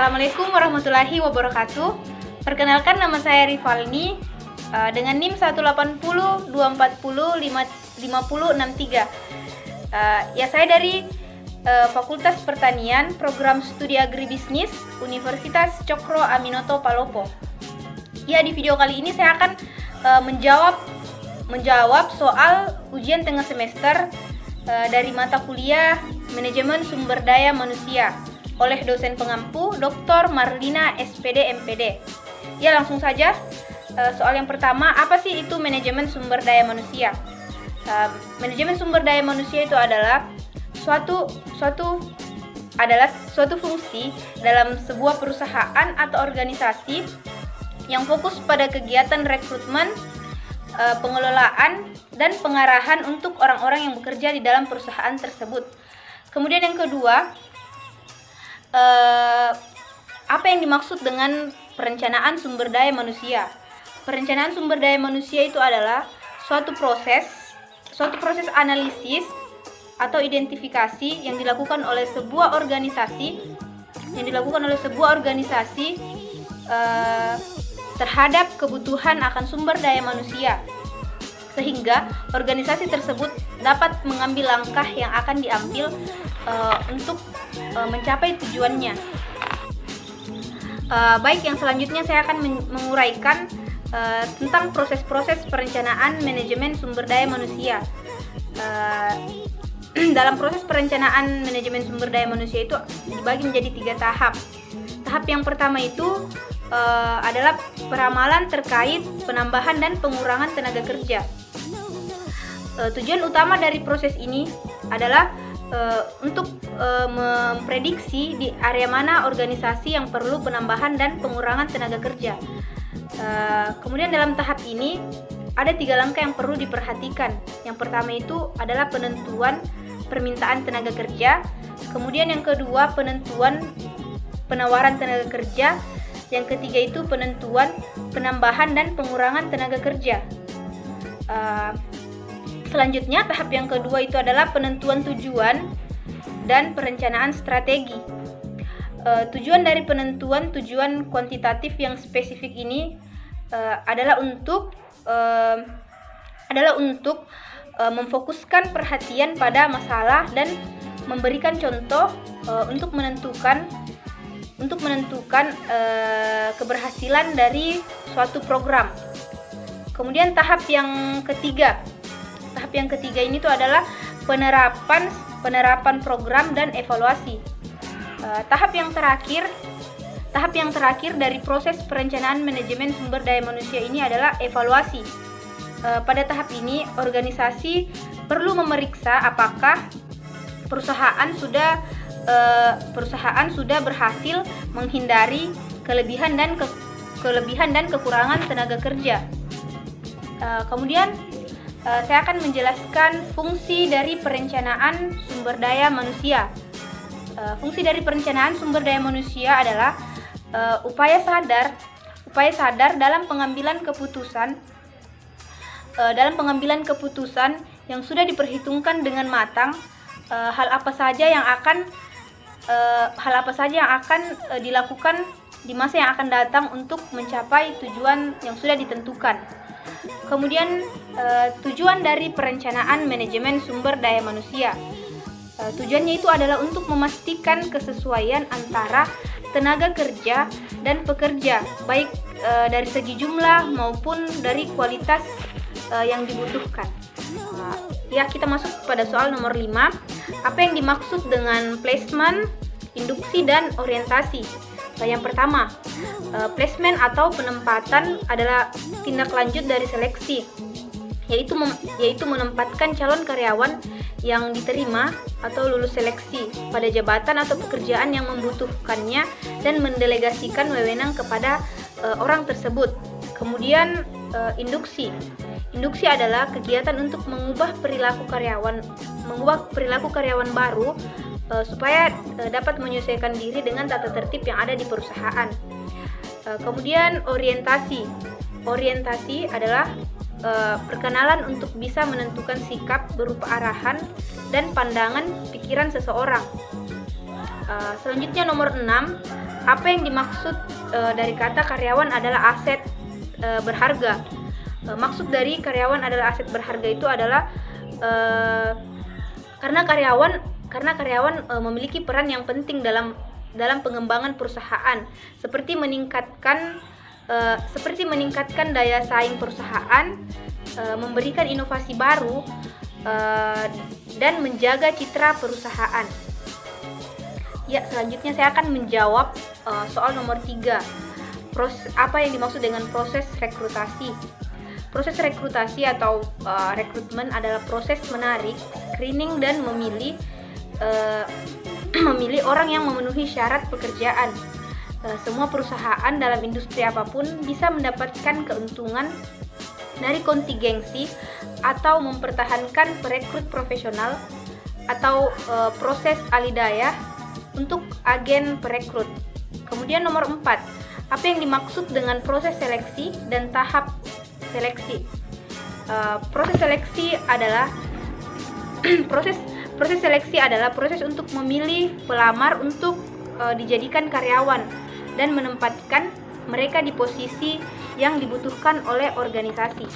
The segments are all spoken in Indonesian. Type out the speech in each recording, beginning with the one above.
Assalamualaikum warahmatullahi wabarakatuh. Perkenalkan, nama saya Rivalni dengan NIM 18024055063. Ya, saya dari Fakultas Pertanian, Program Studi Agribisnis, Universitas Cokro Aminoto Palopo. Ya, di video kali ini saya akan menjawab soal ujian tengah semester dari mata kuliah Manajemen Sumber Daya Manusia oleh dosen pengampu Dr. Marlina SPD MPD. Ya, langsung saja. Soal yang pertama, apa sih itu manajemen sumber daya manusia? Manajemen sumber daya manusia itu adalah suatu fungsi dalam sebuah perusahaan atau organisasi yang fokus pada kegiatan rekrutmen, pengelolaan, dan pengarahan untuk orang-orang yang bekerja di dalam perusahaan tersebut. Kemudian yang kedua, apa yang dimaksud dengan perencanaan sumber daya manusia? Perencanaan sumber daya manusia itu adalah suatu proses analisis atau identifikasi yang dilakukan oleh sebuah organisasi terhadap kebutuhan akan sumber daya manusia, sehingga organisasi tersebut dapat mengambil langkah yang akan diambil untuk mencapai tujuannya. Baik, yang selanjutnya saya akan menguraikan tentang proses-proses perencanaan manajemen sumber daya manusia. Dalam proses perencanaan manajemen sumber daya manusia itu dibagi menjadi 3 tahap. Tahap yang pertama itu adalah peramalan terkait penambahan dan pengurangan tenaga kerja. Tujuan utama dari proses ini adalah untuk memprediksi di area mana organisasi yang perlu penambahan dan pengurangan tenaga kerja. Kemudian dalam tahap ini ada 3 langkah yang perlu diperhatikan. Yang pertama itu adalah penentuan permintaan tenaga kerja. Kemudian yang kedua, penentuan penawaran tenaga kerja. Yang ketiga itu penentuan penambahan dan pengurangan tenaga kerja. Selanjutnya, tahap yang kedua itu adalah penentuan tujuan dan perencanaan strategi. Tujuan dari penentuan tujuan kuantitatif yang spesifik ini adalah untuk memfokuskan perhatian pada masalah dan memberikan contoh untuk menentukan keberhasilan dari suatu program. Kemudian tahap yang ketiga ini tuh adalah penerapan program dan evaluasi. Tahap yang terakhir dari proses perencanaan manajemen sumber daya manusia ini adalah evaluasi. Pada tahap ini, organisasi perlu memeriksa apakah perusahaan sudah berhasil menghindari kelebihan dan kekurangan tenaga kerja. Kemudian saya akan menjelaskan fungsi dari perencanaan sumber daya manusia. Fungsi dari perencanaan sumber daya manusia adalah upaya sadar dalam pengambilan keputusan yang sudah diperhitungkan dengan matang hal apa saja yang akan dilakukan di masa yang akan datang untuk mencapai tujuan yang sudah ditentukan. Kemudian tujuan dari perencanaan manajemen sumber daya manusia. Tujuannya itu adalah untuk memastikan kesesuaian antara tenaga kerja dan pekerja, baik dari segi jumlah maupun dari kualitas yang dibutuhkan. Ya, kita masuk pada soal nomor 5. Apa yang dimaksud dengan placement, induksi, dan orientasi? Yang pertama, placement atau penempatan adalah tindak lanjut dari seleksi, yaitu menempatkan calon karyawan yang diterima atau lulus seleksi pada jabatan atau pekerjaan yang membutuhkannya dan mendelegasikan wewenang kepada orang tersebut. Kemudian induksi adalah kegiatan untuk mengubah perilaku karyawan baru supaya dapat menyesuaikan diri dengan tata tertib yang ada di perusahaan. Kemudian orientasi adalah perkenalan untuk bisa menentukan sikap berupa arahan dan pandangan pikiran seseorang. Selanjutnya nomor 6, Apa yang dimaksud dari kata karyawan adalah aset berharga? Maksud dari karyawan adalah aset berharga itu adalah karena karyawan memiliki peran yang penting dalam pengembangan perusahaan, seperti meningkatkan daya saing perusahaan, memberikan inovasi baru, dan menjaga citra perusahaan. Ya, selanjutnya saya akan menjawab soal nomor 3. Apa yang dimaksud dengan proses rekrutasi? Proses rekrutasi atau rekrutmen adalah proses menarik, screening, dan memilih orang yang memenuhi syarat pekerjaan. Semua perusahaan dalam industri apapun bisa mendapatkan keuntungan dari kontingensi atau mempertahankan perekrut profesional atau proses alidayah untuk agen perekrut. Kemudian nomor 4, apa yang dimaksud dengan proses seleksi dan tahap seleksi? Proses seleksi adalah proses untuk memilih pelamar untuk dijadikan karyawan dan menempatkan mereka di posisi yang dibutuhkan oleh organisasi.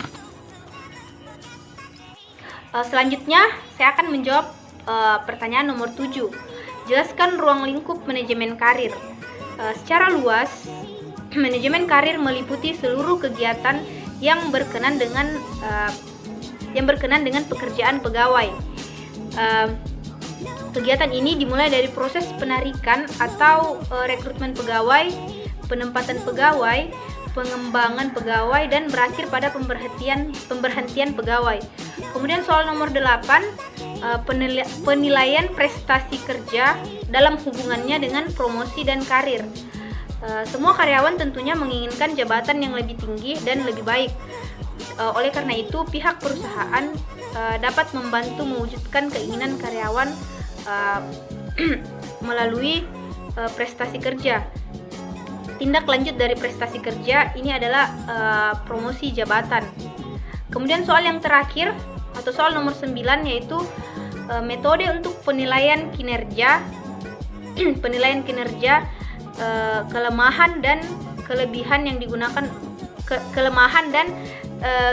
Selanjutnya saya akan menjawab pertanyaan nomor 7. Jelaskan ruang lingkup manajemen karir. Secara luas, manajemen karir meliputi seluruh kegiatan yang berkenan dengan pekerjaan pegawai. Kegiatan ini dimulai dari proses penarikan atau rekrutmen pegawai, penempatan pegawai, pengembangan pegawai, dan berakhir pada pemberhentian pegawai. Kemudian soal nomor 8, penilaian prestasi kerja dalam hubungannya dengan promosi dan karir. Semua karyawan tentunya menginginkan jabatan yang lebih tinggi dan lebih baik. Oleh karena itu, pihak perusahaan dapat membantu mewujudkan keinginan karyawan melalui prestasi kerja. Tindak lanjut dari prestasi kerja ini adalah promosi jabatan. Kemudian soal yang terakhir atau soal nomor 9, yaitu metode untuk penilaian kinerja kelemahan dan kelebihan yang digunakan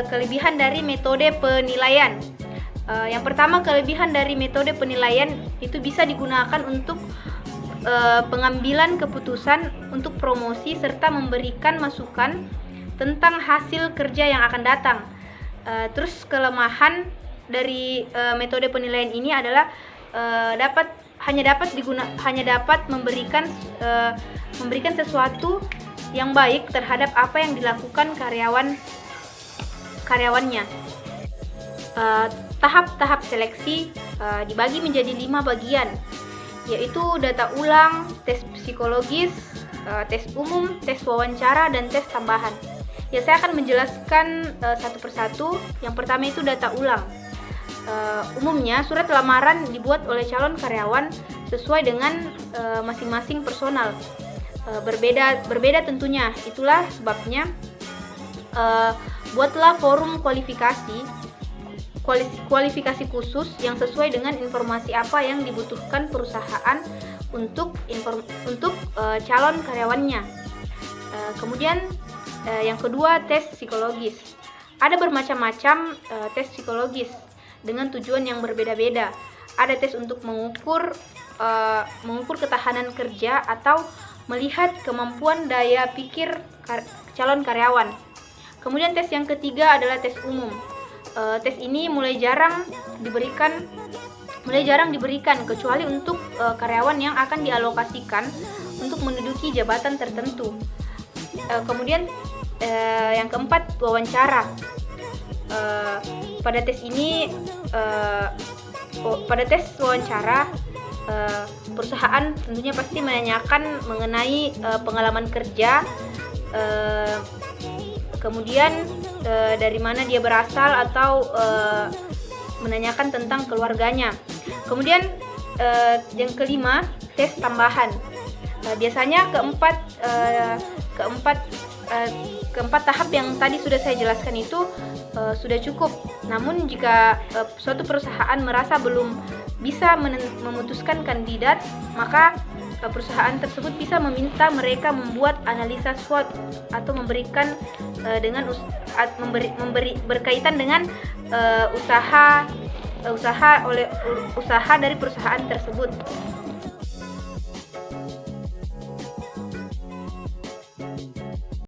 kelebihan dari metode penilaian. Yang pertama, kelebihan dari metode penilaian itu bisa digunakan untuk pengambilan keputusan untuk promosi serta memberikan masukan tentang hasil kerja yang akan datang. Terus kelemahan dari metode penilaian ini adalah hanya dapat memberikan sesuatu yang baik terhadap apa yang dilakukan karyawannya. Tahap-tahap seleksi dibagi menjadi 5 bagian, yaitu data ulang, tes psikologis, tes umum, tes wawancara, dan tes tambahan. Ya, saya akan menjelaskan satu persatu. Yang pertama itu data ulang. Umumnya surat lamaran dibuat oleh calon karyawan sesuai dengan masing-masing personal. Berbeda tentunya. Itulah sebabnya buatlah forum kualifikasi khusus yang sesuai dengan informasi apa yang dibutuhkan perusahaan untuk calon karyawannya. Kemudian yang kedua, tes psikologis. Ada bermacam-macam tes psikologis dengan tujuan yang berbeda-beda. Ada tes untuk mengukur ketahanan kerja atau melihat kemampuan daya pikir calon karyawan. Kemudian tes yang ketiga adalah tes umum. Tes ini mulai jarang diberikan kecuali untuk karyawan yang akan dialokasikan untuk menduduki jabatan tertentu. Kemudian yang keempat, wawancara. Pada tes wawancara, perusahaan tentunya pasti menanyakan mengenai pengalaman kerja, kemudian dari mana dia berasal atau menanyakan tentang keluarganya. Kemudian yang kelima, tes tambahan. Biasanya keempat tahap yang tadi sudah saya jelaskan itu sudah cukup. Namun jika suatu perusahaan merasa belum bisa memutuskan kandidat, maka perusahaan tersebut bisa meminta mereka membuat analisa SWOT atau memberikan berkaitan dengan usaha dari perusahaan tersebut.